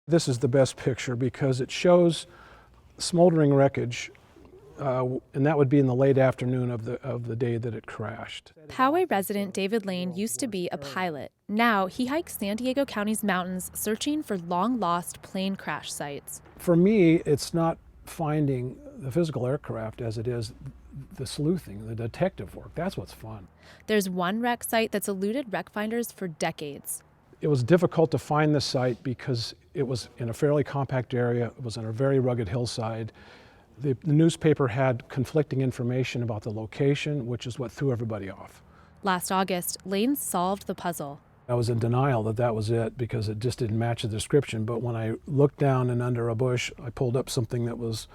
This is the best picture because it shows smoldering wreckage, and that would be in the late afternoon of the day that it crashed. Poway resident David Lane used to be a pilot. Now he hikes San Diego County's mountains searching for long-lost plane crash sites. For me, it's not finding the physical aircraft as it is the sleuthing, the detective work. That's what's fun. There's one wreck site that's eluded wreck finders for decades. It was difficult to find the site because it was in a fairly compact area. It was on a very rugged hillside. The newspaper had conflicting information about the location, which is what threw everybody off. Last August, Lane solved the puzzle. I was in denial that that was it because it just didn't match the description. But when I looked down and under a bush, I pulled up something that was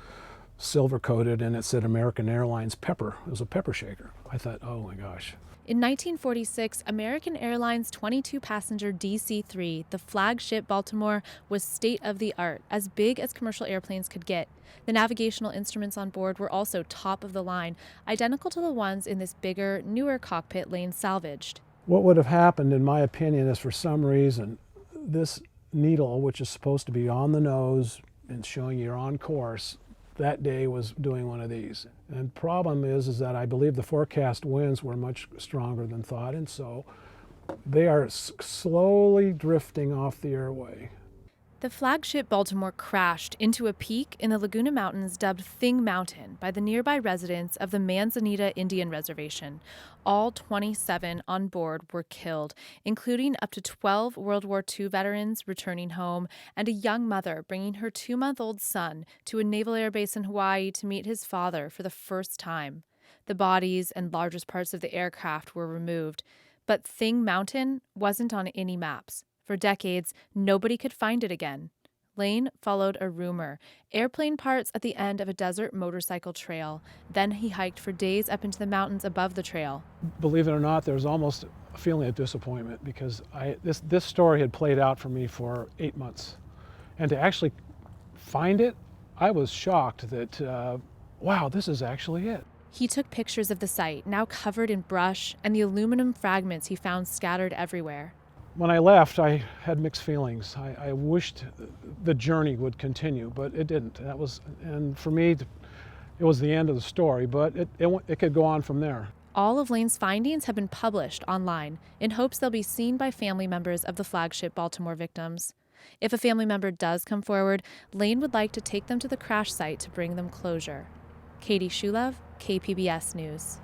silver coated and it said American Airlines Pepper. It was a pepper shaker. I thought, oh my gosh. In 1946, American Airlines 22-passenger DC-3, the flagship Baltimore, was state-of-the-art, as big as commercial airplanes could get. The navigational instruments on board were also top of the line, identical to the ones in this bigger, newer cockpit Lane salvaged. What would have happened, in my opinion, is for some reason, this needle, which is supposed to be on the nose and showing you're on course, that day was doing one of these. And the problem is that I believe the forecast winds were much stronger than thought, and so they are slowly drifting off the airway. The flagship Baltimore crashed into a peak in the Laguna Mountains dubbed Thing Mountain by the nearby residents of the Manzanita Indian Reservation. All 27 on board were killed, including up to 12 World War II veterans returning home and a young mother bringing her 2-month-old son to a naval air base in Hawaii to meet his father for the first time. The bodies and largest parts of the aircraft were removed, but Thing Mountain wasn't on any maps. For decades, nobody could find it again. Lane followed a rumor, airplane parts at the end of a desert motorcycle trail. Then he hiked for days up into the mountains above the trail. Believe it or not, there was almost a feeling of disappointment because this story had played out for me for 8 months. And to actually find it, I was shocked that, wow, this is actually it. He took pictures of the site, now covered in brush, and the aluminum fragments he found scattered everywhere. When I left, I had mixed feelings. I wished the journey would continue, but it didn't. And for me, it was the end of the story, but it could go on from there. All of Lane's findings have been published online in hopes they'll be seen by family members of the flagship Baltimore victims. If a family member does come forward, Lane would like to take them to the crash site to bring them closure. Katie Schoolov, KPBS News.